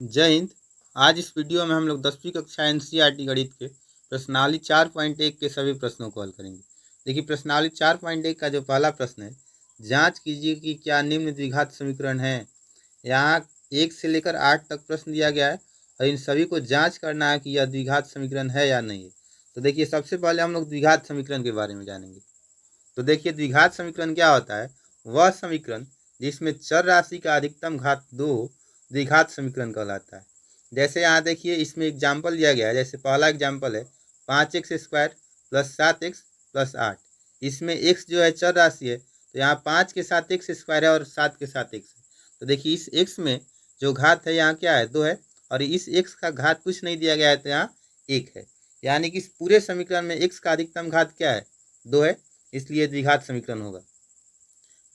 जय हिंद। आज इस वीडियो में हम लोग 10वीं कक्षा एनसीईआरटी गणित के प्रश्नावली 4.1 के सभी प्रश्नों को हल करेंगे। देखिए, प्रश्नावली 4.1 का जो पहला प्रश्न है, जांच कीजिए कि क्या निम्न द्विघात समीकरण है। यहाँ 1 से लेकर 8 तक प्रश्न दिया गया है और इन सभी को जांच करना है कि यह द्विघात समीकरण है या नहीं है। तो देखिए, सबसे पहले हम लोग द्विघात समीकरण के बारे में जानेंगे। तो देखिए, द्विघात समीकरण क्या होता है। वह समीकरण जिसमें चर राशि का अधिकतम घात 2 द्विघात समीकरण कहलाता है। जैसे यहाँ देखिए, इसमें एग्जाम्पल दिया गया है। जैसे पहला एग्जाम्पल है 5x² प्लस 7x प्लस 8। इसमें x जो है चर राशि है, तो यहाँ 5 के साथ x² है और 7 के साथ x है। तो देखिए, इस x में जो घात है यहाँ क्या है, 2 है, और इस x का घात कुछ नहीं दिया गया है, तो यहाँ 1 है। यानी कि इस पूरे समीकरण में x का अधिकतम घात क्या है, 2 है, इसलिए द्विघात समीकरण होगा।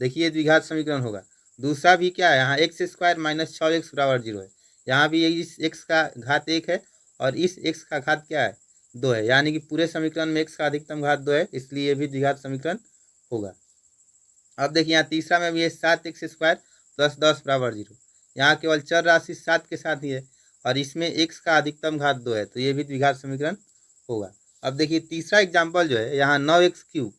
देखिए, द्विघात समीकरण होगा। दूसरा भी क्या है, यहाँ x² माइनस 6x बराबर 0 है। यहाँ भी इस x का घात 1 है और इस x का घात क्या है, 2 है। यानी कि पूरे समीकरण में x का अधिकतम घात 2 है, इसलिए ये भी द्विघात समीकरण होगा। अब देखिए, यहाँ तीसरा में भी है 7x² प्लस 10 बराबर 0। यहाँ केवल चर राशि 7 के साथ ही है और इसमें x का अधिकतम घात 2 है, तो ये भी द्विघात समीकरण होगा। अब देखिए, तीसरा एग्जाम्पल जो है, यहाँ 9x³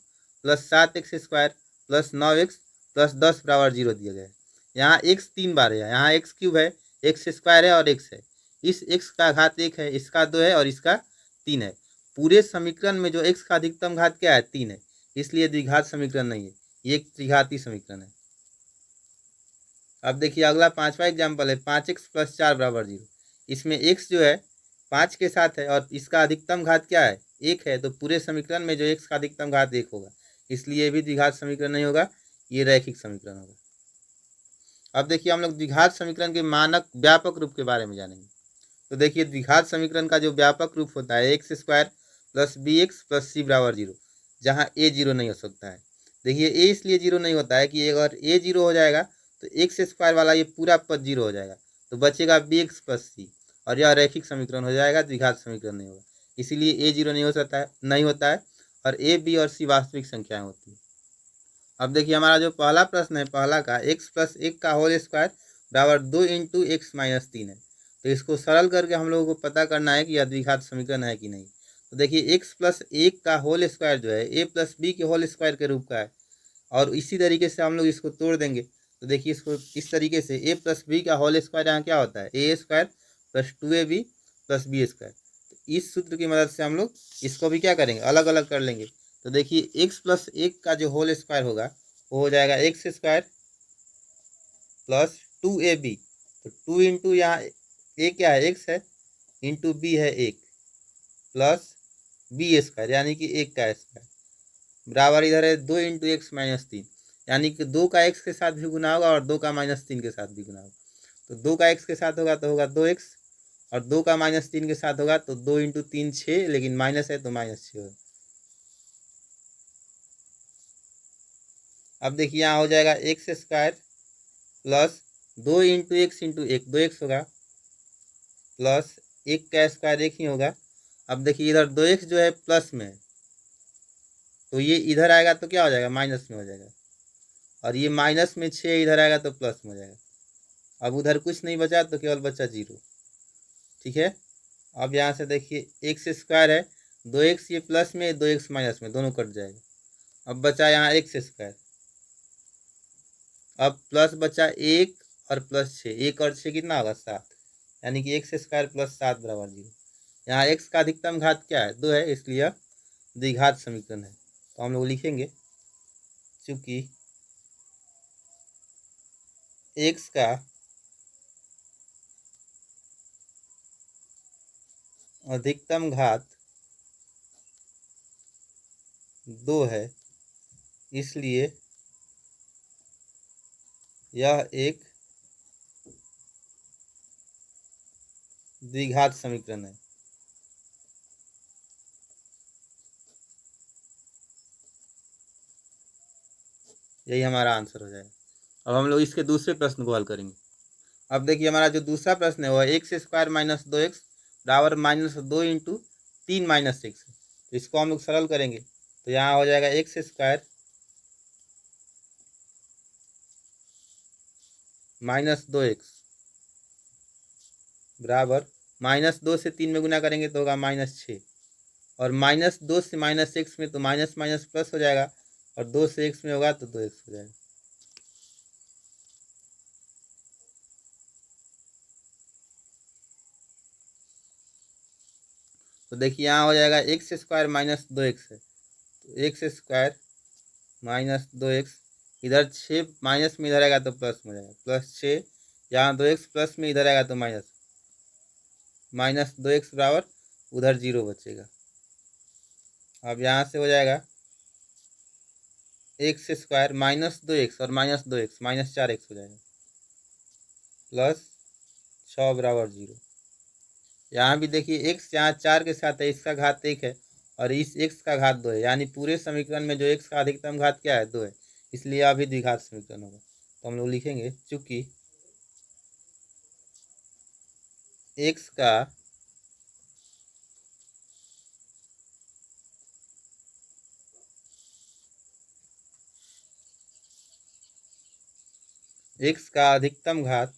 plus 7x² plus 9x plus 10 बराबर 0 दिया गया है। यहाँ x 3 बार है, यहाँ x³ है, x² है और x है। इस x का घात 1 है, इसका 2 है और इसका 3 है। पूरे समीकरण में जो x का अधिकतम घात क्या है, 3 है, इसलिए द्विघात समीकरण नहीं है, ये एक त्रिघाती समीकरण है। अब देखिए, अगला पांचवा एग्जाम्पल है 5x प्लस 4 बराबर 0। इसमें x जो है 5 के साथ है और इसका अधिकतम घात क्या है, 1 है, तो पूरे समीकरण में जो x का अधिकतम घात 1 होगा, इसलिए ये भी द्विघात समीकरण नहीं होगा, ये रैखिक समीकरण होगा। अब देखिए, हम लोग द्विघात समीकरण के मानक व्यापक रूप के बारे में जानेंगे। तो देखिए, द्विघात समीकरण का जो व्यापक रूप होता है x² plus bx plus c बराबर 0, जहाँ a 0 नहीं हो सकता है। देखिए, a इसलिए 0 नहीं होता है कि अगर a 0 हो जाएगा तो x² वाला ये पूरा पद 0 हो जाएगा, तो बचेगा bx प्लस c, और यह रैखिक समीकरण हो जाएगा, द्विघात समीकरण नहीं होगा। इसीलिए a 0 नहीं हो सकता है, नहीं होता है, और a b और c वास्तविक संख्याएं होती है। अब देखिए, हमारा जो पहला प्रश्न है, पहला का x प्लस 1 का होल स्क्वायर बराबर 2 इंटू x माइनस 3 है। तो इसको सरल करके हम लोगों को पता करना है कि यह द्विघात समीकरण है कि नहीं। तो देखिए, x प्लस 1 का होल स्क्वायर जो है a प्लस बी के होल स्क्वायर के रूप का है, और इसी तरीके से हम लोग इसको तोड़ देंगे। तो देखिए, इसको इस तरीके से a प्लस बी का होल स्क्वायर यहाँ क्या होता है, a² plus 2ab plus b²। तो इस सूत्र की मदद से हम लोग इसको भी क्या करेंगे, अलग अलग कर लेंगे। तो देखिए, x प्लस 1 का जो होल स्क्वायर होगा वो हो जाएगा x² प्लस 2ab। तो 2 इंटू यहाँ a क्या है, x है, इंटू b है 1, प्लस b² यानी कि 1 का स्क्वायर बराबर इधर है 2 इंटू एक्स माइनस 3, यानी कि 2 का x के साथ भी गुना होगा और 2 का -3 के साथ भी गुना होगा। तो 2 का x के साथ होगा तो होगा 2x, और 2 का -3 के साथ होगा तो 2 इंटू 3 6, लेकिन माइनस है तो -6 होगा। अब देखिए, यहाँ हो जाएगा x² plus 2 into x into 1, 2x होगा, प्लस 1 का स्क्वायर 1 ही होगा। अब देखिए, इधर 2x जो है प्लस में है, तो ये इधर आएगा तो क्या हो जाएगा, माइनस में हो जाएगा, और ये माइनस में 6 इधर आएगा तो प्लस में हो जाएगा। अब उधर कुछ नहीं बचा तो केवल बचा 0। ठीक है। अब यहाँ से देखिए, x² है, 2x ये प्लस में, 2x माइनस में, दोनों कट जाएगा। अब बचा यहाँ x²। अब प्लस बचा 1 और प्लस 6, 1 और 6 कितना होगा, 7, यानी कि x² प्लस 7 बराबर 0। यहाँ x का अधिकतम घात क्या है, 2 है, इसलिए द्विघात समीकरण है। तो हम लोग लिखेंगे, चूंकि x का अधिकतम घात 2 है, इसलिए यह एक द्विघात समीकरण है। यही हमारा आंसर हो जाएगा। अब हम लोग इसके दूसरे प्रश्न को हल करेंगे। अब देखिए, हमारा जो दूसरा प्रश्न है वो है x² माइनस 2x बराबर -2 इंटू 3 माइनस 6। तो इसको हम लोग सरल करेंगे, तो यहाँ हो जाएगा x² माइनस 2x बराबर -2 से 3 में गुना करेंगे तो होगा -6, और -2 से -x में तो माइनस माइनस प्लस हो जाएगा, और 2 से x में होगा तो 2x हो जाएगा। तो देखिए यहाँ हो जाएगा x² माइनस 2x है, तो x² माइनस 2x, इधर 6 माइनस में इधर आएगा तो प्लस में हो जाएगा, +6, यहाँ 2x प्लस में इधर आएगा तो माइनस 2x बराबर उधर 0 बचेगा। अब यहाँ से हो जाएगा x² माइनस 2x और -2x -4x हो जाएगा, +6 बराबर 0। यहाँ भी देखिए x यहाँ 4 के साथ है, इसका घात 1 है और इस x का घात 2 है, यानी पूरे समीकरण में जो x का अधिकतम घात क्या है 2 है, इसलिए अभी द्विघात समीकरण होगा। तो हम लोग लिखेंगे चूंकि x का अधिकतम घात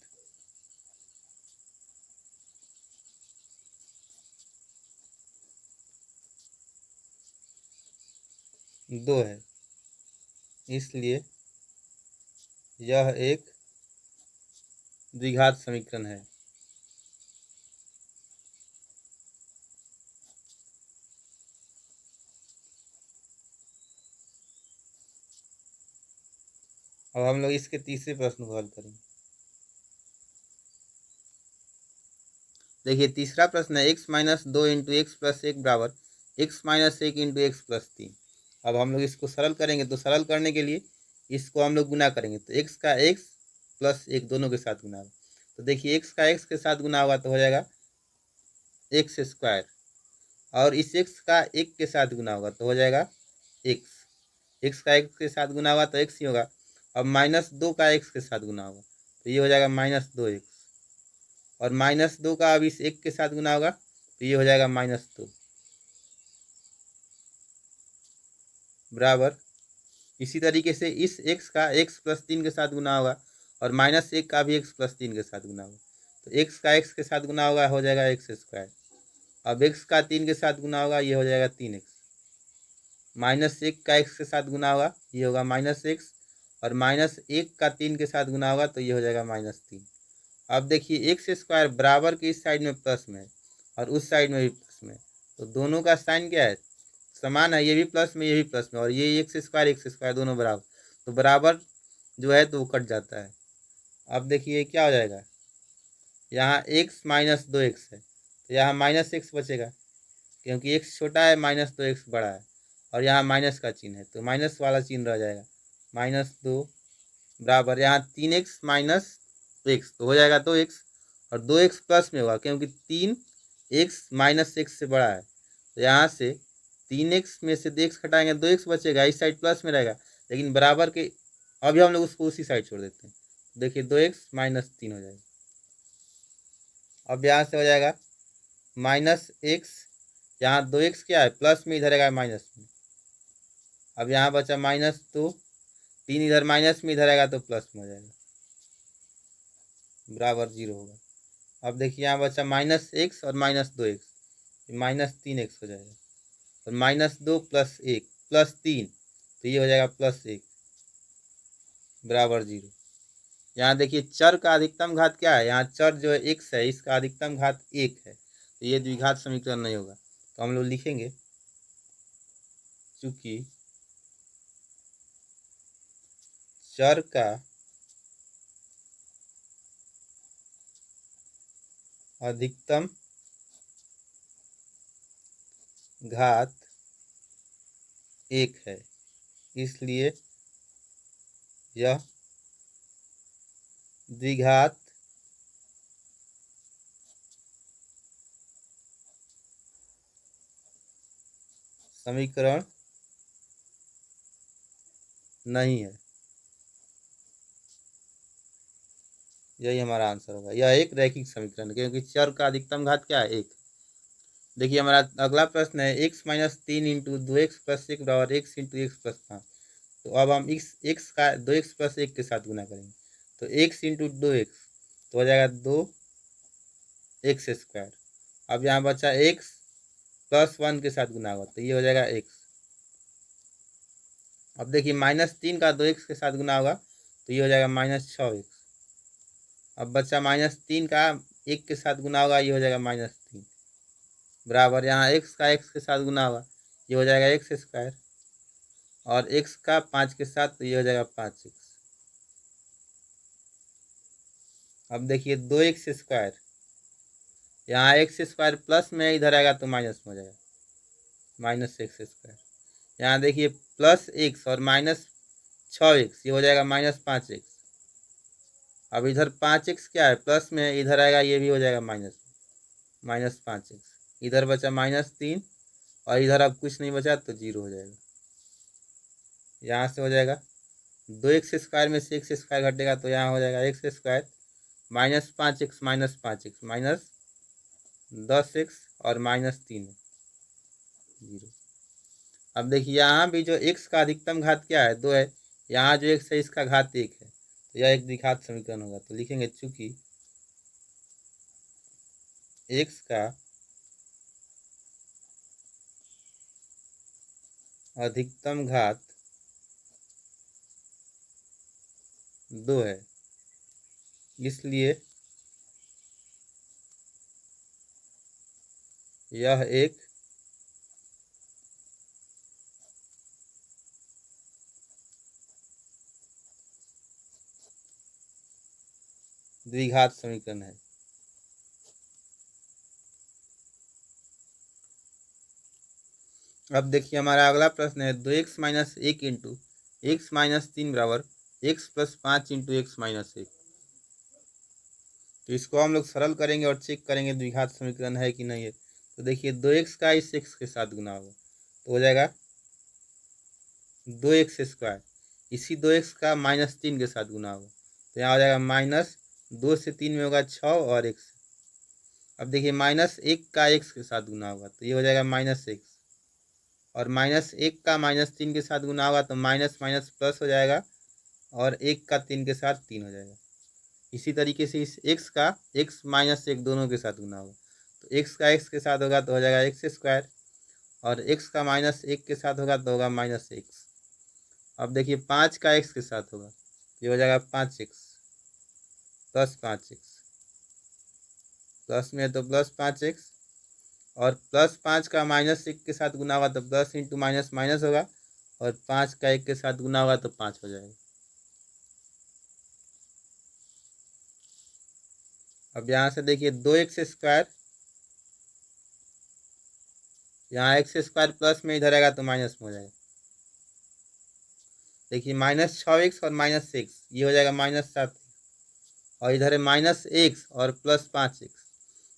2 है, इसलिए यह एक द्विघात समीकरण है। अब हम लोग इसके तीसरे प्रश्न को हल करेंगे। देखिए तीसरा प्रश्न है x-2 इंटू एक्स प्लस 1 बराबर x-1 इंटू एक्स प्लस 3। अब हम लोग इसको सरल करेंगे, तो सरल करने के लिए इसको हम लोग गुना करेंगे, तो x का x प्लस 1 दोनों के साथ गुना होगा। तो देखिए x का x के साथ गुना होगा तो हो जाएगा x², और इस x का 1 के साथ गुना होगा तो हो जाएगा x का x के साथ गुना होगा तो x ही होगा। अब -2 का x के साथ गुना होगा तो ये हो जाएगा -2x, और -2 का अब इस 1 के साथ गुना होगा तो ये हो जाएगा -2 बराबर। इसी तरीके से इस x का x प्लस 3 के साथ गुना होगा, और -1 का भी x प्लस 3 के साथ गुना होगा, तो x का x के साथ गुना होगा हो जाएगा x²। अब x का 3 के साथ गुना होगा ये हो जाएगा 3x, -1 का x के साथ गुना होगा ये होगा -x, और -1 का 3 के साथ गुना होगा तो ये हो जाएगा -3। अब देखिए x² बराबर के इस साइड में प्लस में है और उस साइड में भी प्लस में है, तो दोनों का साइन क्या है समान है, ये भी प्लस में ये भी प्लस में, और ये x² दोनों बराबर, तो बराबर जो है तो वो कट जाता है। अब देखिए क्या हो जाएगा, यहाँ x -2x है तो यहाँ -x बचेगा, क्योंकि x छोटा है -2x बड़ा है, और यहाँ माइनस का चिन्ह है तो माइनस वाला चिन्ह रह जाएगा, -2 बराबर यहाँ 3x माइनस x तो हो जाएगा 2x, और 2x प्लस में होगा क्योंकि 3x -x से बड़ा है, तो यहाँ से 3x में से x घटाएंगे 2x बचेगा, इस साइड प्लस में रहेगा, लेकिन बराबर के अभी हम लोग उसको उसी साइड छोड़ देते हैं। देखिए 2x -3 हो जाएगा। अब यहाँ से हो जाएगा -x, यहाँ 2x क्या है प्लस में, इधर आएगा माइनस में, अब यहाँ बचा -2, 3 इधर माइनस में इधर आएगा तो प्लस में हो जाएगा, बराबर 0 होगा। अब देखिए यहाँ बचा -x और -2x, -3x हो जाएगा, और -2 + 1 + 3 तो ये हो जाएगा +1 बराबर 0। यहाँ देखिए चर का अधिकतम घात क्या है, यहाँ चर जो है x है, इसका अधिकतम घात 1 है, तो ये द्विघात समीकरण नहीं होगा। तो हम लोग लिखेंगे चूंकि चर का अधिकतम घात 1 है, इसलिए यह द्विघात समीकरण नहीं है। यही हमारा आंसर होगा, यह एक रैखिक समीकरण, क्योंकि चर का अधिकतम घात क्या है 1। देखिए हमारा अगला प्रश्न है x-3 इंटू 2x + 1 बराबर x इंटू एक्स प्लस 5। तो अब हम x का 2x + 1 के साथ गुना करेंगे, तो x इंटू 2x तो हो जाएगा 2 एक्स स्क्वायर। अब यहाँ बचा एक्स प्लस 1 के साथ गुना होगा तो ये हो जाएगा एक्स। अब देखिए -3 का 2x के साथ गुना होगा तो ये हो जाएगा -6x। अब बच्चा -3 का 1 के साथ गुना होगा ये हो जाएगा -3 बराबर यहाँ x का x के साथ गुना होगा ये हो जाएगा एक्स स्क्वायर और x का 5 के साथ तो ये हो जाएगा 5x। अब देखिए 2x स्क्वायर, यहाँ एक्स स्क्वायर प्लस में इधर आएगा तो माइनस में हो जाएगा -x स्क्वायर। यहाँ देखिए प्लस एक्स और -6x ये हो जाएगा -5x। अब इधर 5x क्या है प्लस में, इधर आएगा ये भी हो जाएगा -5x। इधर बचा -3 और इधर अब कुछ नहीं बचा तो 0 हो जाएगा। यहाँ से हो जाएगा 2x स्क्वायर में से एक्स स्क्वायर घटेगा तो यहाँ हो जाएगा x square -5x -5x -10x और -3 0। अब देखिए यहाँ भी जो x का अधिकतम घात क्या है 2 है, यहाँ जो x है इसका घात 1 है तो यह एक द्विघात समीकरण होगा। तो लिखेंगे चूंकि x का अधिकतम घात 2 है इसलिए यह एक द्विघात समीकरण है। अब देखिए हमारा अगला प्रश्न है 2x - 1 इंटू x - 3 बराबर x + 5 इंटू x - 1। तो इसको हम लोग सरल करेंगे और चेक करेंगे द्विघात समीकरण है कि नहीं है। तो देखिए 2x का इस x के साथ गुना होगा तो हो जाएगा 2x स्क्वायर, इसी 2x का -3 के साथ गुना होगा तो यहाँ हो जाएगा -2 से 3 में होगा 6 और x। अब देखिए -1 का x के साथ गुना होगा तो ये हो जाएगा -x और -1 का -3 के साथ गुना होगा तो माइनस माइनस प्लस हो जाएगा और 1 का 3 के साथ 3 हो जाएगा। इसी तरीके से इस x का x - 1 दोनों के साथ गुना होगा तो x का x के साथ होगा तो हो जाएगा एक्स स्क्वायर और x का -1 के साथ होगा तो होगा -x। अब देखिए 5 का x के साथ होगा ये हो जाएगा 5x + 5x, प्लस में तो +5x और +5 का -1 के साथ गुना होगा तो प्लस इंटू माइनस माइनस होगा और 5 का 1 के साथ गुना होगा तो 5 हो जाएगा। अब यहाँ से देखिए 2x स्क्वायर, यहाँ एक्स स्क्वायर प्लस में इधर आएगा तो माइनस में हो जाएगा। देखिए -6x और -6 ये हो जाएगा -7 और इधर है -x और +5x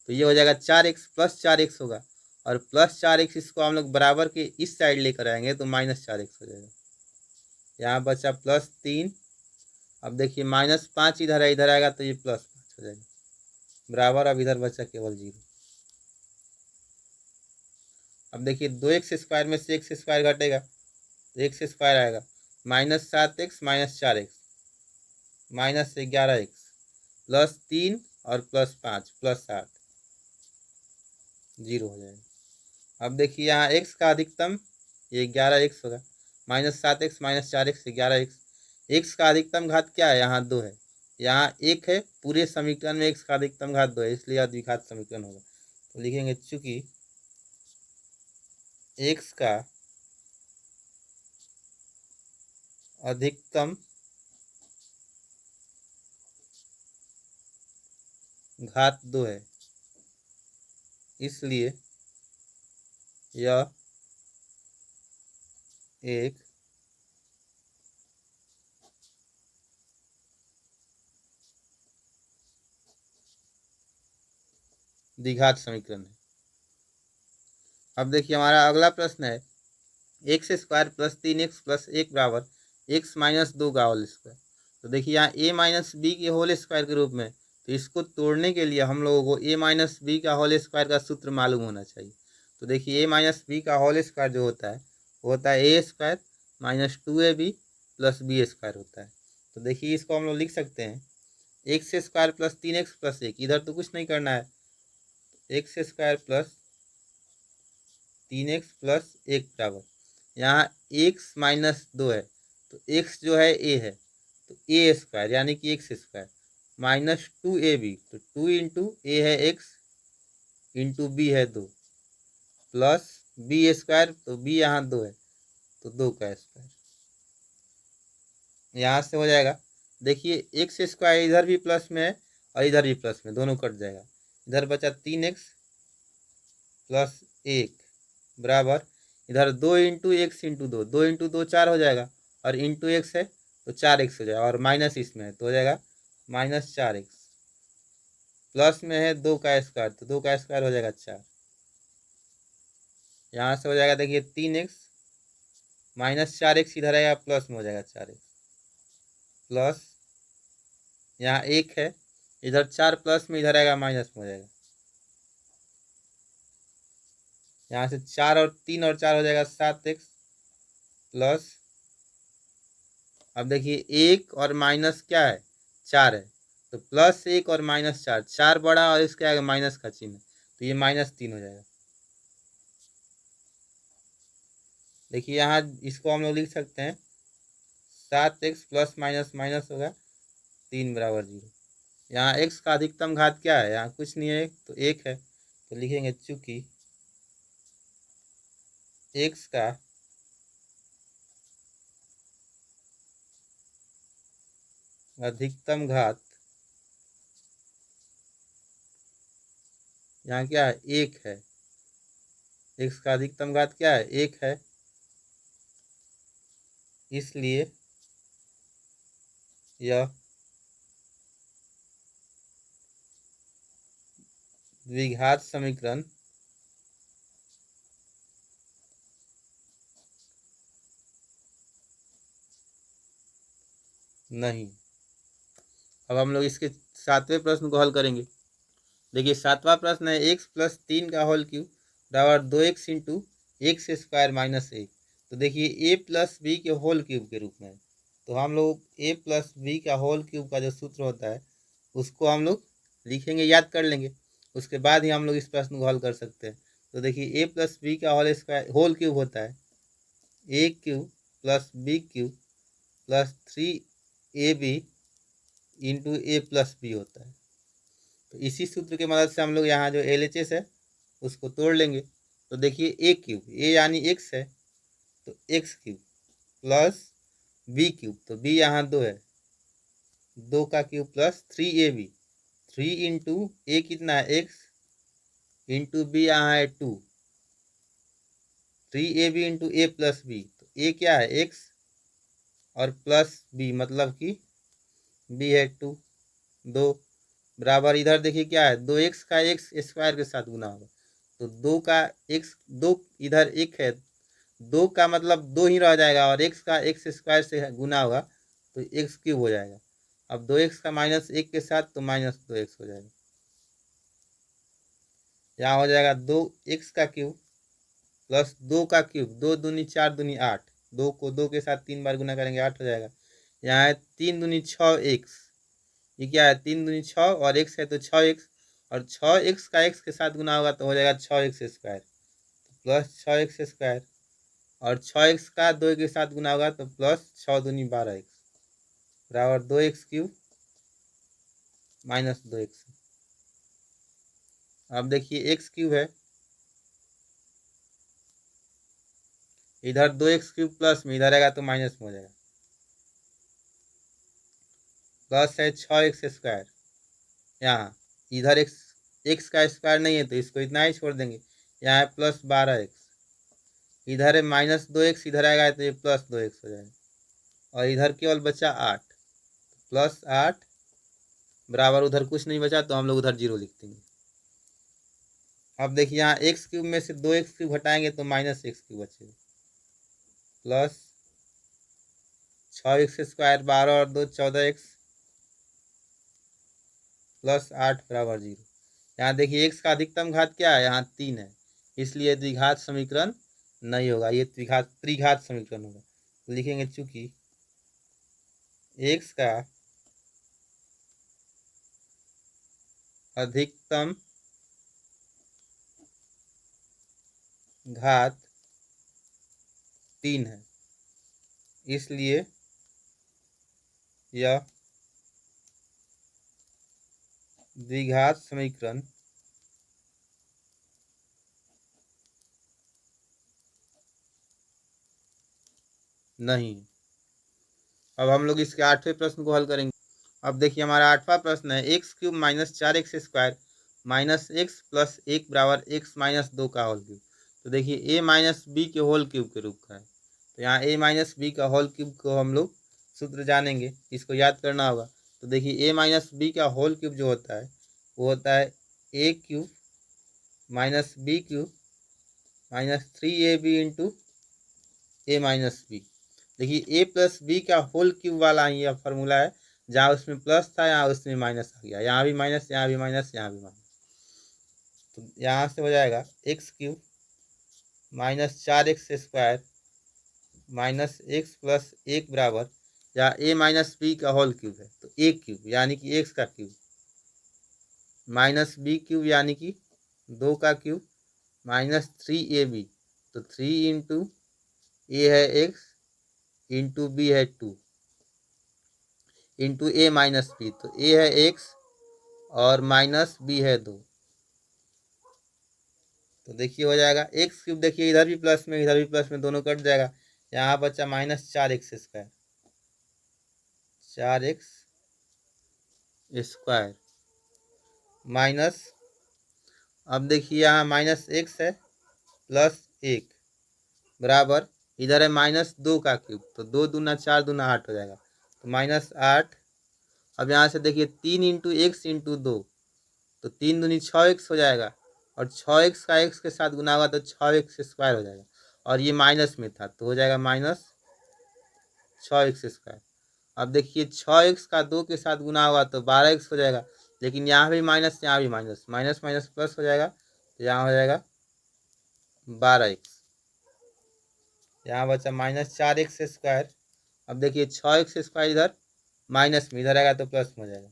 तो ये हो जाएगा 4x + 4x होगा और +4x इसको हम लोग बराबर के इस साइड लेकर आएंगे तो -4x हो जाएगा। यहाँ बचा +3। अब देखिए -5 इधर है, इधर आएगा तो ये +5 हो जाएगा बराबर। अब इधर बचा केवल 0। अब देखिए 2x स्क्वायर में से x स्क्वायर घटेगा तो x स्क्वायर आएगा -7x - 4x -11x +3 और +5 +8 0 हो जाएगा। अब देखिए यहाँ x का अधिकतम ये 11x होगा -7x - 4x 11x। x का अधिकतम घात क्या है यहाँ 2 है, यहाँ 1 है, पूरे समीकरण में x का अधिकतम घात 2 है इसलिए यह द्विघात समीकरण होगा। तो लिखेंगे चूंकि x का अधिकतम घात 2 है इसलिए यह एक द्विघात समीकरण है। अब देखिए हमारा अगला प्रश्न है x स्क्वायर + 3x + 1 बराबर x - 2 का होल स्क्वायर। तो देखिए यहाँ a - b के होल स्क्वायर के रूप में, तो इसको तोड़ने के लिए हम लोगों को a - b का होल स्क्वायर का सूत्र मालूम होना चाहिए। तो देखिए a - b का होल स्क्वायर जो होता है वो होता है a square - 2ab + b square होता है। तो देखिए इसको हम लोग लिख सकते हैं x स्क्वायर + 3x + 1, इधर तो कुछ नहीं करना है x square plus 3x plus 1 बराबर, यहाँ x माइनस 2 है तो x जो है a है तो a स्क्वायर यानी कि एक्स स्क्वायर माइनस 2ab तो 2 इंटू ए है x इंटू बी है 2 प्लस बी स्क्वायर तो बी यहाँ 2 है तो 2 का स्क्वायर, यहाँ से हो जाएगा। देखिए एक्स स्क्वायर इधर भी प्लस में है और इधर भी प्लस में, दोनों कट जाएगा। इधर बचा 3x प्लस 1 बराबर, इधर 2 इंटू एक्स इंटू 2, 2 इंटू 2 4 हो जाएगा और इंटू एक्स है तो 4x हो जाएगा और माइनस इसमें है तो हो जाएगा माइनस 4x, प्लस में है 2 का स्क्वायर तो 2 का स्क्वायर हो जाएगा 4, यहाँ से हो जाएगा देखिए 3x माइनस 4x इधर आएगा प्लस में हो जाएगा 4x प्लस यहाँ 1 है इधर 4 प्लस में इधर आएगा माइनस में हो जाएगा, यहाँ से 4 और 3 और 4 हो जाएगा 7x प्लस, अब देखिए 1 और माइनस क्या है 4 है तो प्लस 1 और माइनस 4, 4 बड़ा और इसके आगे माइनस का चिन्ह तो ये -3 हो जाएगा। देखिए यहाँ इसको हम लोग लिख सकते हैं 7x प्लस माइनस माइनस होगा 3 बराबर 0। यहाँ x का अधिकतम घात क्या है, यहाँ कुछ नहीं है तो 1 है तो लिखेंगे चूंकि x का अधिकतम घात यहाँ क्या है 1 है, x का अधिकतम घात क्या है 1 है, इसलिए यह द्विघात समीकरण नहीं। अब हम लोग इसके 7वें प्रश्न को हल करेंगे। देखिए 7वां प्रश्न है x प्लस 3 का होल क्यूब बराबर 2x into x square minus 1। तो देखिए a प्लस बी के होल क्यूब के रूप में, तो हम लोग a प्लस बी का होल क्यूब का जो सूत्र होता है उसको हम लोग लिखेंगे, याद कर लेंगे, उसके बाद ही हम लोग इस प्रश्न को हल कर सकते हैं। तो देखिए a प्लस बी का होल क्यूब होता है a cube plus b cube plus 3ab into a plus b होता है। तो इसी सूत्र की मदद से हम लोग यहाँ जो LHS है उसको तोड़ लेंगे। तो देखिए a क्यूब, a यानी x है तो x cube plus b cube तो b यहाँ 2 है, 2 का क्यूब प्लस 3ab, 3 इंटू ए कितना है x इंटू बी यहाँ है 2, 3ab into a plus B तो a क्या है x और प्लस b मतलब कि b है 2 बराबर, इधर देखिए क्या है 2x का एक्स स्क्वायर के साथ गुना होगा तो 2 का x 2 इधर 1 है, 2 का मतलब 2 ही रह जाएगा और x का एक्स स्क्वायर से गुना होगा तो x क्यूब हो जाएगा। अब 2x का -1 के साथ तो -2x हो जाएगा, यहाँ हो जाएगा 2x का क्यूब प्लस 2 का क्यूब, 2 दूनी 4 दूनी 8, 2 को 2 के साथ 3 बार गुना करेंगे 8 हो जाएगा। यहाँ है 3 दूनी 6x, ये क्या है 3 दूनी 6 और x है तो 6x और 6x का x के साथ गुना होगा तो हो जाएगा 6x square plus 6x square और 6x का 2 के साथ गुना होगा तो प्लस 6 दूनी 12x बराबर 2x क्यूब -2x। अब देखिए x क्यूब है, इधर 2x क्यूब प्लस में इधर आएगा तो माइनस में हो जाएगा, प्लस है 6x स्क्वायर, यहाँ इधर x का स्क्वायर नहीं है तो इसको इतना ही छोड़ देंगे, यहाँ है प्लस 12x, इधर है -2x इधर आएगा तो ये प्लस 2x हो जाएगा और इधर केवल बचा 8 प्लस 8 बराबर, उधर कुछ नहीं बचा तो हम लोग उधर 0 लिख देंगे। अब देखिए यहाँ x क्यूब में से 2x क्यूब हटाएंगे तो -x क्यूब बचेगा प्लस 6x स्क्वायर 12 और 2 14x प्लस 8 बराबर 0। यहाँ देखिए x का अधिकतम घात क्या है, यहाँ 3 है, इसलिए द्विघात समीकरण नहीं होगा, ये त्रिघात समीकरण होगा। तो लिखेंगे चूंकि x का अधिकतम घात 3 है, इसलिए यह द्विघात समीकरण नहीं। अब हम लोग इसके 8वें प्रश्न को हल करेंगे। अब देखिए हमारा 8वां प्रश्न है x cube minus 4x square minus x plus 1 बराबर एक्स माइनस 2 का होल क्यूब। तो देखिए ए माइनस बी के होल क्यूब के रूप का है, तो यहाँ ए माइनस बी का होल क्यूब को हम लोग सूत्र जानेंगे, इसको याद करना होगा। तो देखिए ए माइनस बी का होल क्यूब जो होता है वो होता है A cube minus B cube minus 3ab into A minus B. देखिए ए प्लस बी का होल क्यूब वाला ही यह फॉर्मूला है, जहाँ उसमें प्लस था यहाँ उसमें माइनस आ गया, यहाँ भी माइनस, यहाँ भी माइनस, यहाँ भी माइनस। तो यहाँ से हो जाएगा x cube minus 4x square minus x plus 1 बराबर, या ए माइनस बी का होल क्यूब है तो ए क्यूब यानी कि एक्स का क्यूब माइनस बी क्यूब यानी कि 2 का क्यूब माइनस 3ab, तो 3 इंटू ए है एक्स इंटू बी है 2 इंटू ए माइनस बी, तो ए है एक्स और माइनस बी है 2। तो देखिए हो जाएगा एक्स क्यूब, देखिए इधर भी प्लस में इधर भी प्लस में दोनों कट जाएगा, यहाँ बचा minus 4x square 4x square minus, अब देखिए यहाँ माइनस एक्स है प्लस 1 बराबर, इधर है माइनस 2 का क्यूब, तो 2 दूना 4 दूना 8 हो जाएगा, तो माइनस 8। अब यहाँ से देखिए 3 इंटू एक्स इंटू 2, तो 3 दूनी 6x हो जाएगा, और 6x का x के साथ गुना होगा तो 6x स्क्वायर हो जाएगा, और ये माइनस में था तो हो जाएगा माइनस 6x स्क्वायर। अब देखिए 6x का 2 के साथ गुना होगा तो 12x हो जाएगा, लेकिन यहाँ भी माइनस यहाँ भी माइनस, माइनस माइनस प्लस हो जाएगा, तो यहाँ हो जाएगा 12x, यहाँ बचा माइनस 4x स्क्वायर। अब देखिए 6x स्क्वायर इधर माइनस में इधर आएगा तो प्लस में हो जाएगा,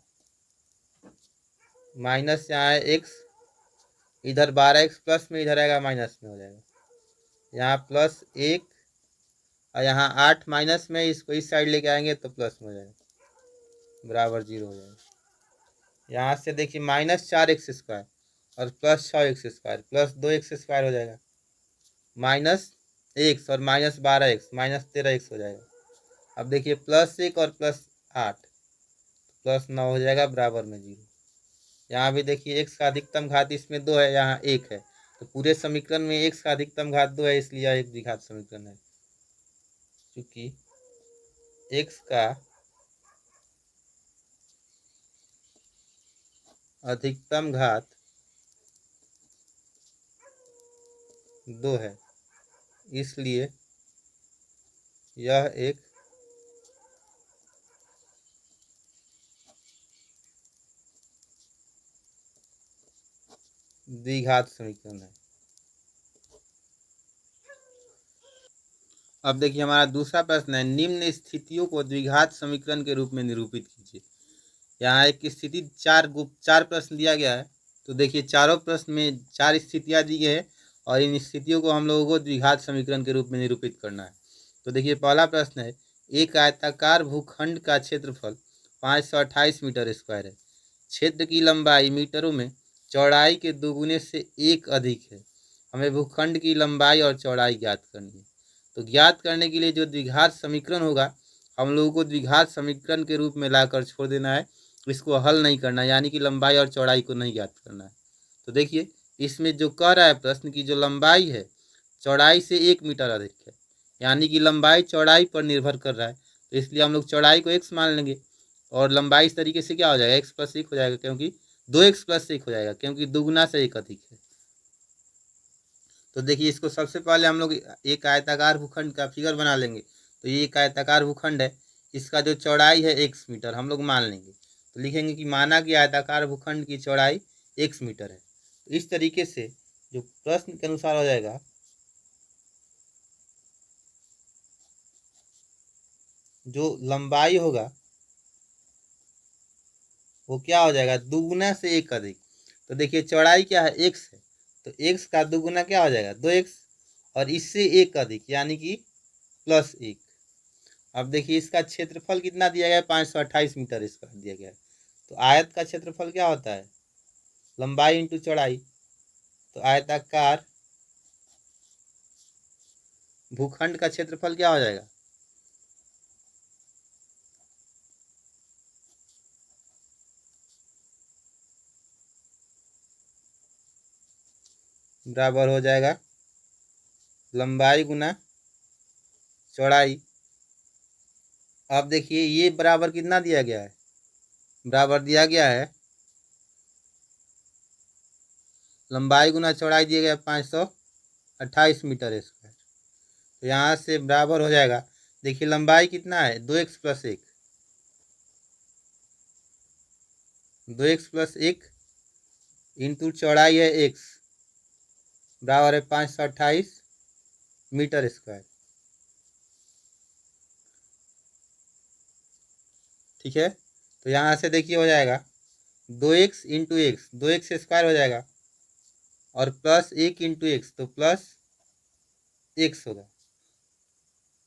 माइनस यहाँ है x, इधर 12x प्लस में इधर आएगा माइनस में हो जाएगा, यहाँ प्लस 1 और यहाँ 8 माइनस में, इसको इस साइड लेके आएंगे तो प्लस में हो जाएगा बराबर 0 हो जाएगा। यहाँ से देखिए माइनस 4x स्क्वायर और plus 6x square plus 2x square हो जाएगा, माइनस एक्स और माइनस 12x माइनस 13x हो जाएगा। अब देखिए प्लस 1 और प्लस 8 प्लस 9 हो जाएगा बराबर में 0। यहाँ भी देखिए x का अधिकतम घात इसमें 2 है, यहाँ 1 है, तो पूरे समीकरण में x का अधिकतम घात 2 है, इसलिए यह एक द्विघात समीकरण है। क्योंकि x का अधिकतम घात 2 है, इसलिए यह एक द्विघात समीकरण है। अब देखिए हमारा दूसरा प्रश्न है निम्न स्थितियों को द्विघात समीकरण के रूप में निरूपित कीजिए। यहाँ एक स्थिति चार प्रश्न दिया गया है, तो देखिए चारों प्रश्न में 4 स्थितियाँ दी गई है और इन स्थितियों को हम लोगों को द्विघात समीकरण के रूप में निरूपित करना है। तो देखिए पहला प्रश्न है एक आयताकार भूखंड का क्षेत्रफल 528 मीटर स्क्वायर है, क्षेत्र की लंबाई मीटरों में चौड़ाई के दोगुने से 1 अधिक है, हमें भूखंड की लंबाई और चौड़ाई ज्ञात करनी है। तो ज्ञात करने के लिए जो द्विघात समीकरण होगा हम लोगों को द्विघात समीकरण के रूप में लाकर छोड़ देना है, इसको हल नहीं करना, यानी कि लंबाई और चौड़ाई को नहीं ज्ञात करना है। तो देखिए इसमें जो कह रहा है प्रश्न की जो लंबाई है चौड़ाई से 1 मीटर अधिक है, यानी कि लंबाई चौड़ाई पर निर्भर कर रहा है, तो इसलिए हम लोग चौड़ाई को x मान लेंगे और लंबाई इस तरीके से क्या हो जाएगा x प्लस 1 हो जाएगा, क्योंकि 2x प्लस 1 हो जाएगा, क्योंकि दुगुना से 1 अधिक है। तो देखिए इसको सबसे पहले हम लोग एक आयताकार भूखंड का फिगर बना लेंगे। तो ये एक आयताकार भूखंड है, इसका जो चौड़ाई है 1 मीटर हम लोग मान लेंगे, तो लिखेंगे कि माना कि आयताकार भूखंड की चौड़ाई 1 मीटर है। तो इस तरीके से जो प्रश्न के अनुसार हो जाएगा जो लंबाई होगा वो क्या हो जाएगा दुगुना से 1 अधिक। तो देखिए चौड़ाई क्या है x है, तो x का दुगुना क्या हो जाएगा 2x, और इससे एक अधिक यानी कि +1। अब देखिए इसका क्षेत्रफल कितना दिया गया है, 528 मीटर स्क्वायर दिया गया है। तो आयत का क्षेत्रफल क्या होता है, लंबाई इंटू चौड़ाई। तो आयताकार भूखंड का क्षेत्रफल क्या हो जाएगा, बराबर हो जाएगा लंबाई गुना चौड़ाई। अब देखिए ये बराबर कितना दिया गया है, बराबर दिया गया है लंबाई गुना चौड़ाई दिया गया है 528 मीटर स्क्वायर। तो यहाँ से बराबर हो जाएगा, देखिए लंबाई कितना है 2x+1, 2x+1 इंटू चौड़ाई है x, बराबर है 528 मीटर स्क्वायर। ठीक है, तो यहाँ से देखिए हो जाएगा 2x into x, 2x square हो जाएगा और +1 इंटू एक्स, तो +x होगा।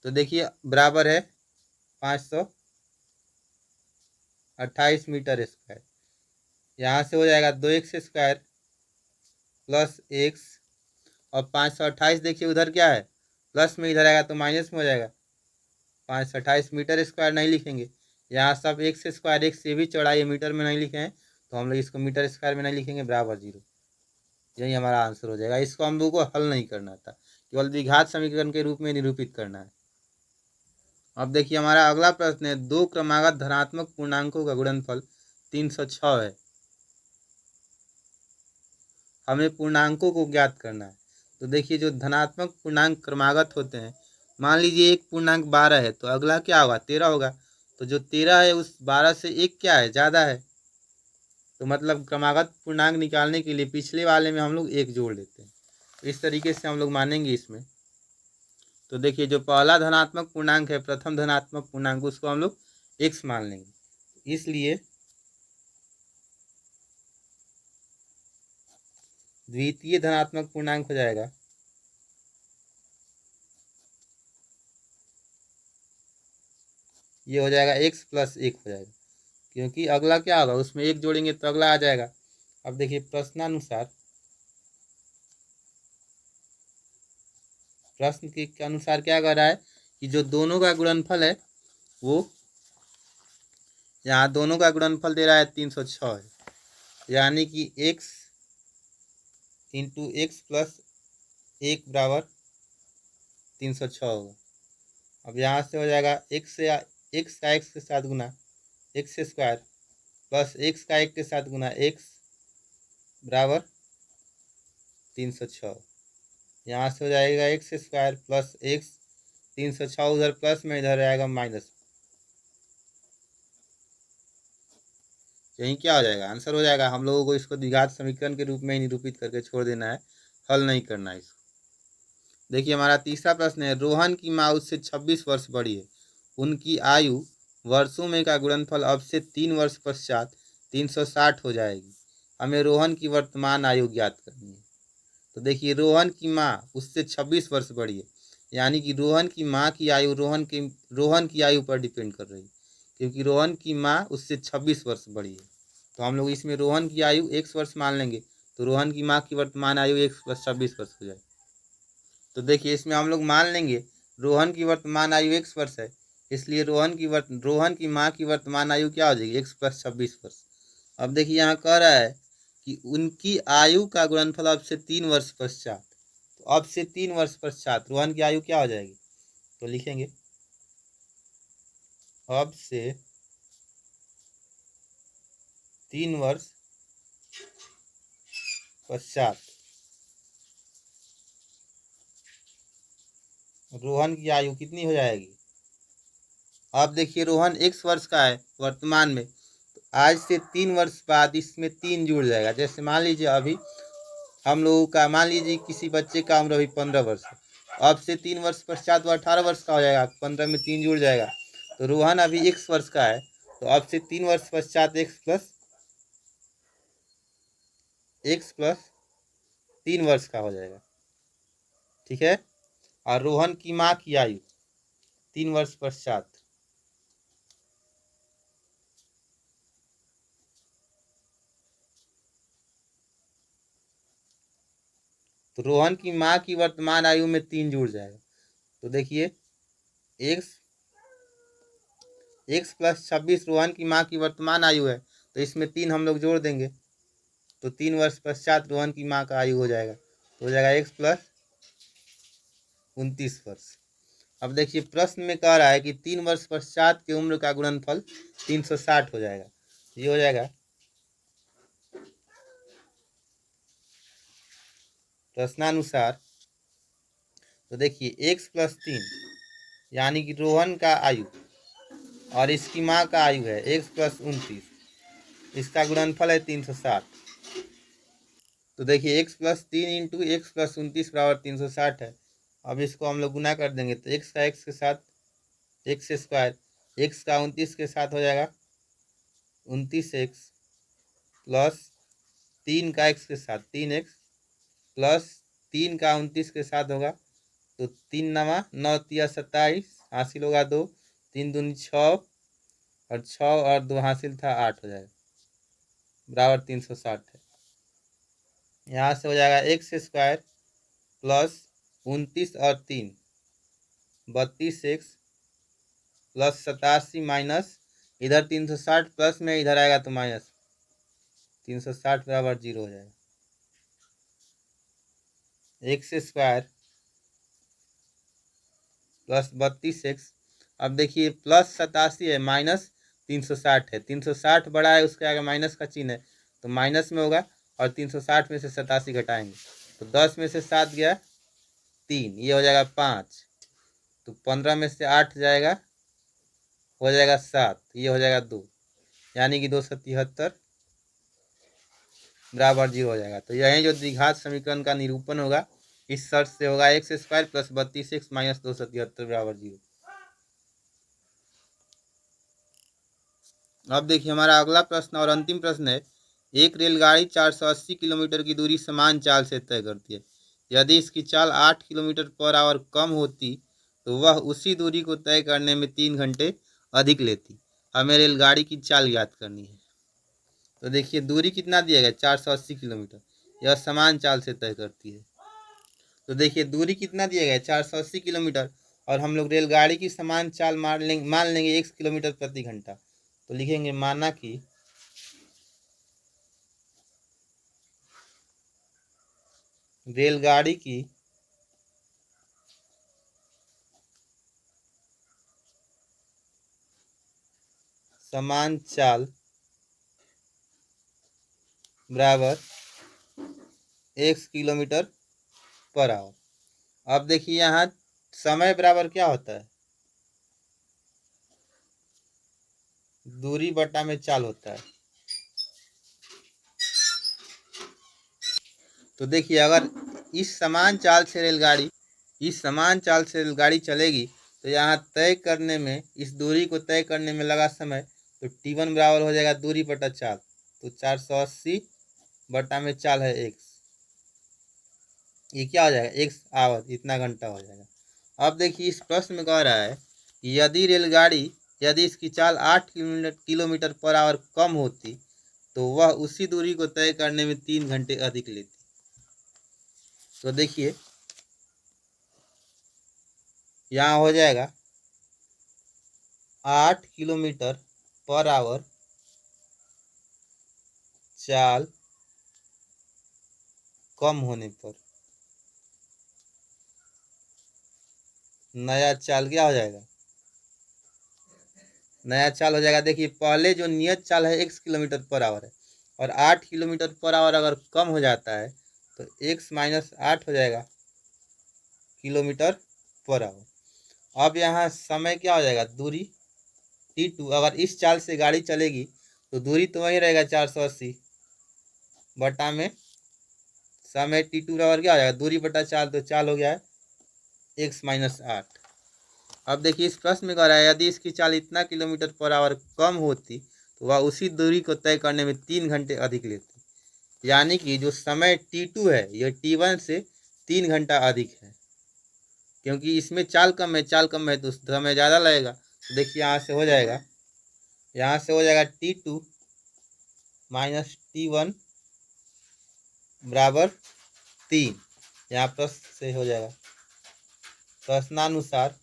तो देखिए बराबर है 528 मीटर स्क्वायर। यहाँ से हो जाएगा 2x स्क्वायर +x और 528 देखिए उधर क्या है प्लस में, इधर आएगा तो माइनस में हो जाएगा। 528 मीटर स्क्वायर नहीं लिखेंगे, यहाँ सब एक्स स्क्वायर, एक्स से भी चौड़ाई मीटर में नहीं लिखे हैं तो हम लोग इसको मीटर स्क्वायर में नहीं लिखेंगे, बराबर 0। यही हमारा आंसर हो जाएगा। इसको हम लोग को हल नहीं करना था, केवल द्विघात समीकरण के रूप में निरूपित करना है। अब देखिए हमारा अगला प्रश्न है, दो क्रमागत धनात्मक पूर्णांकों का गुणनफल 306 है, हमें पूर्णांकों को ज्ञात करना है। तो देखिए जो धनात्मक पूर्णांक क्रमागत होते हैं, मान लीजिए एक पूर्णांक 12 है तो अगला क्या होगा 13 होगा, तो जो 13 है उस 12 से एक क्या है ज़्यादा है, तो मतलब क्रमागत पूर्णांक निकालने के लिए पिछले वाले में हम लोग एक जोड़ लेते हैं। तो इस तरीके से हम लोग मानेंगे इसमें। तो देखिए जो पहला धनात्मक पूर्णांक है, प्रथम धनात्मक पूर्णांक, उसको हम लोग x मान लेंगे, इसलिए द्वितीय धनात्मक पूर्णांक हो जाएगा ये हो जाएगा x+1 हो जाएगा, क्योंकि अगला क्या होगा उसमें एक जोड़ेंगे तो अगला आ जाएगा। अब देखिए प्रश्न के अनुसार क्या कर रहा है कि जो दोनों का गुणनफल है वो, यहाँ दोनों का गुणनफल दे रहा है 306 है, यानी कि x इंटू x+1 बराबर 306 होगा। अब यहाँ से हो जाएगा x का x के साथ गुना एक्स स्क्वायर प्लस x का 1 के साथ गुना x बराबर 306। यहाँ से हो जाएगा एक्स स्क्वायर प्लस एक्स, 306 उधर प्लस में, इधर आएगा माइनस। यही क्या हो जाएगा आंसर हो जाएगा। हम लोगों को इसको द्विघात समीकरण के रूप में ही निरूपित करके छोड़ देना है, हल नहीं करना है इसको। देखिए हमारा तीसरा प्रश्न है, रोहन की माँ उससे 26 वर्ष बड़ी है, उनकी आयु वर्षों में का गुणनफल अब से 3 वर्ष पश्चात 360 हो जाएगी, हमें रोहन की वर्तमान आयु ज्ञात करनी है। तो देखिए रोहन की माँ उससे 26 वर्ष बड़ी है, यानी कि रोहन की माँ की आयु रोहन की आयु पर डिपेंड कर रही है, क्योंकि रोहन की माँ उससे 26 वर्ष बड़ी है। तो हम लोग इसमें रोहन की आयु x वर्ष मान लेंगे, तो रोहन की माँ की वर्तमान आयु x+26 वर्ष हो जाएगी। तो देखिए इसमें हम लोग मान लेंगे रोहन की वर्तमान आयु x वर्ष है, इसलिए रोहन की माँ की वर्तमान आयु क्या हो जाएगी x+26 वर्ष। अब देखिए यहाँ कह रहा है कि उनकी आयु का गुणनफल अब से 3 वर्ष पश्चात, तो अब से 3 वर्ष पश्चात रोहन की आयु क्या हो जाएगी, तो लिखेंगे अब से 3 वर्ष पश्चात रोहन की आयु कितनी हो जाएगी। अब देखिए रोहन x वर्ष का है वर्तमान में, तो आज से 3 वर्ष बाद इसमें 3 जुड़ जाएगा। जैसे मान लीजिए अभी हम लोगों का, मान लीजिए किसी बच्चे का उम्र अभी 15 वर्ष है, अब से 3 वर्ष पश्चात वो 18 वर्ष का हो जाएगा, 15 में 3 जुड़ जाएगा। तो रोहन अभी x वर्ष का है, तो अब से 3 वर्ष पश्चात x प्लस 3 वर्ष का हो जाएगा। ठीक है, और रोहन की माँ की आयु 3 वर्ष पश्चात। तो रोहन की माँ की वर्तमान आयु में 3 जुड़ जाएगा। तो देखिए एक्स प्लस 26 रोहन की माँ की वर्तमान आयु है, तो इसमें 3 हम लोग जोड़ देंगे, तो 3 वर्ष पश्चात रोहन की माँ का आयु हो जाएगा, तो हो जाएगा एक्स प्लस 29 वर्ष। अब देखिए प्रश्न में कह रहा है कि 3 वर्ष पश्चात की उम्र का गुणनफल 360 हो जाएगा। ये हो जाएगा प्रश्नानुसार। तो देखिए एक्स प्लस 3 यानी कि रोहन का आयु और इसकी माँ का आयु है एक्स प्लस 29, इसका गुणनफल है 360। तो देखिए x plus 3 into x plus 29 बराबर 360 है। अब इसको हम लोग गुना कर देंगे, तो एक्स का एक्स के साथ एक्स स्क्वायर, एक्स का 29 के साथ हो जाएगा 29x प्लस 3 का एक्स के साथ 3x प्लस 3 का 29 के साथ होगा, तो 3×9=27 हासिल होगा 2, 3×2 6 और 6 और 2 हासिल था 8 हो जाएगा, बराबर 360 है। यहाँ से हो जाएगा एक्स स्क्वायर प्लस 29 और 3 32x प्लस 87 माइनस इधर 360 प्लस में इधर आएगा तो माइनस 360 बराबर 0 हो जाएगा। एक्स स्क्वायर प्लस 32x, अब देखिए प्लस 87 है माइनस 360 है, 360 बड़ा है उसके आगे माइनस का चिन्ह है, तो माइनस में होगा और 360 में से 87 घटाएंगे, तो 10 में से 7 गया 3, ये हो जाएगा 5, तो 15 में से 8 जाएगा, हो जाएगा 7, ये हो जाएगा 2, यानी कि 273 बराबर 0 हो जाएगा। तो यही जो द्विघात समीकरण का निरूपण होगा इस शर्त से होगा x square plus 32x minus 273 बराबर 0। अब देखिए हमारा अगला प्रश्न और अंतिम प्रश्न है, एक रेलगाड़ी 480 किलोमीटर की दूरी समान चाल से तय करती है। यदि इसकी चाल 8 किलोमीटर पर आवर कम होती तो वह उसी दूरी को तय करने में 3 घंटे अधिक लेती। हमें रेलगाड़ी की चाल याद करनी है। तो देखिए दूरी कितना दिया गया 480 किलोमीटर, यह समान चाल से तय करती है। तो देखिए दूरी कितना दिया गया 480 किलोमीटर और हम लोग रेलगाड़ी की समान चाल मान लेंगे 1 किलोमीटर प्रति घंटा। तो लिखेंगे माना कि रेलगाड़ी की समान चाल बराबर 1 किलोमीटर पर आवर। अब देखिए यहाँ समय बराबर क्या होता है, दूरी बटा में चाल होता है। तो देखिए अगर इस समान चाल से रेलगाड़ी चलेगी तो यहाँ तय करने में, इस दूरी को तय करने में लगा समय, तो t1 बराबर हो जाएगा दूरी बटा चाल, तो 480 बटा में चाल है x, ये क्या हो जाएगा x आवर, इतना घंटा हो जाएगा। अब देखिए इस प्रश्न में कह रहा है कि यदि इसकी चाल 8 किलोमीटर पर आवर कम होती तो वह उसी दूरी को तय करने में 3 घंटे अधिक लेती। तो देखिए यहाँ हो जाएगा 8 किलोमीटर पर आवर चाल कम होने पर नया चाल क्या हो जाएगा, नया चाल हो जाएगा। देखिए पहले जो नियत चाल है 1 किलोमीटर पर आवर है और 8 किलोमीटर पर आवर अगर कम हो जाता है तो x माइनस 8 हो जाएगा किलोमीटर पर आवर। अब यहाँ समय क्या हो जाएगा, दूरी t2, अगर इस चाल से गाड़ी चलेगी तो दूरी तो वही रहेगा 480 बटा में समय t2 बराबर क्या हो जाएगा, दूरी बटा चाल, तो चाल हो गया है x माइनस 8। अब देखिए इस प्रश्न में कह रहा है यदि इसकी चाल इतना किलोमीटर पर आवर कम होती तो वह उसी दूरी को तय करने में 3 घंटे अधिक लेती, यानी कि जो समय t2 है यह t1 से 3 घंटा अधिक है। क्योंकि इसमें चाल कम है तो समय ज़्यादा लगेगा। तो देखिए यहाँ से हो जाएगा, T2 माइनस T1 बराबर 3। यहाँ प्रश्न से हो जाएगा, प्रश्नानुसार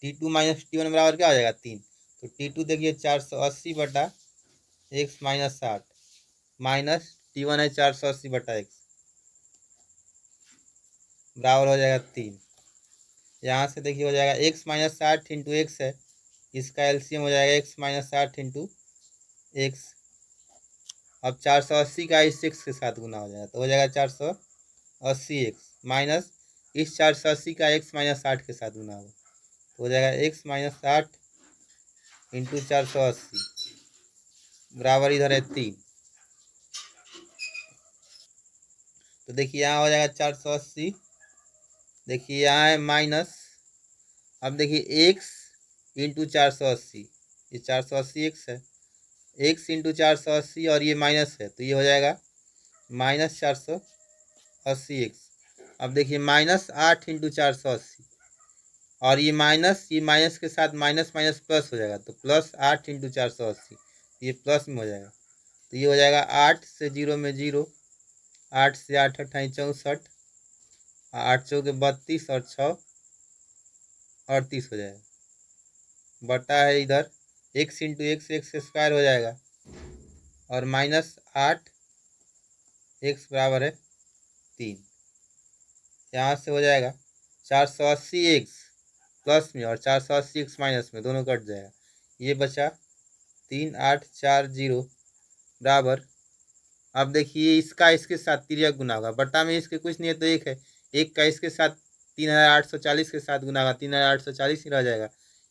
T2 माइनस T1 बराबर क्या हो जाएगा 3। तो T2 देखिए 480 बटा एक्स माइनस 60 माइनस T1 है 480 बटा एक्स बराबर हो जाएगा 3। यहाँ से देखिए हो जाएगा एक्स माइनस 60 इंटू एक्स है, इसका एलसीएम हो जाएगा एक्स माइनस 60 इंटू एक्स। अब 480 का इस एक्स के साथ गुना हो जाएगा तो हो जाएगा 480 एक्स माइनस इस 480 का एक्स माइनस 60 के साथ गुना होगा तो हो जाएगा एक्स माइनस 60 इंटू 480 बराबर इधर है 3। तो देखिए यहाँ हो जाएगा 480, देखिए यहाँ है माइनस, अब देखिए एक्स इंटू 480, ये 480 एक्स है, एक्स इंटू 480 और ये माइनस है तो ये हो जाएगा माइनस 480 एक्स। अब देखिए माइनस 8 इंटू 480 और ये माइनस के साथ माइनस माइनस प्लस हो जाएगा तो प्लस 8 इंटू 480, ये प्लस में हो जाएगा तो ये हो जाएगा 8 से 0 में 0, 8 से 8 अट्ठाई 64, 8 चौके 32 और 6 38 हो जाएगा, बटा है इधर x into x x square हो जाएगा और माइनस 8 एक्स बराबर है 3। यहाँ से हो जाएगा 480 एक्स प्लस में और 480 एक्स माइनस में, दोनों कट जाएगा, ये बचा 3840 बराबर। अब देखिए इसका इसके साथ तिर्यक गुना होगा, बटा में इसके कुछ नहीं है तो एक है, एक का इसके साथ 3840 के साथ गुना होगा, 3840 ही रह जाएगा।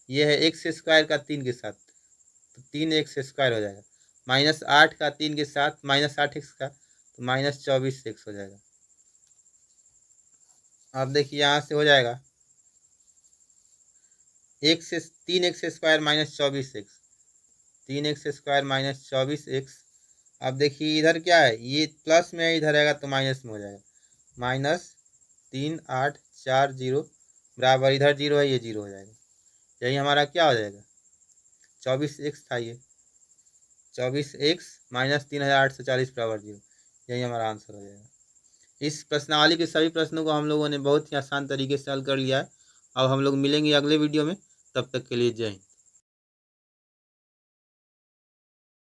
ये है एक्स स्क्वायर का 3 के साथ तो 3 एक्स स्क्वायर हो जाएगा, माइनस 8 का 3 के साथ माइनस 8 एक्स का तो माइनस 24 एक्स हो जाएगा। अब देखिए यहाँ से हो जाएगा एक्स से 3 x square minus 24 x, 3 x square minus 24 x. अब देखिए इधर क्या है, ये प्लस में है, इधर आएगा तो माइनस में हो जाएगा, माइनस 3840 बराबर इधर 0 है, ये 0 हो जाएगा, यही हमारा क्या हो जाएगा 24 एक्स था, ये 24 एक्स माइनस 3840 बराबर 0, यही हमारा आंसर हो जाएगा। इस प्रश्नावली के सभी प्रश्नों को हम लोगों ने बहुत ही आसान तरीके से हल कर लिया है। अब हम लोग मिलेंगे अगले वीडियो में, तब तक के लिए जय हिंद।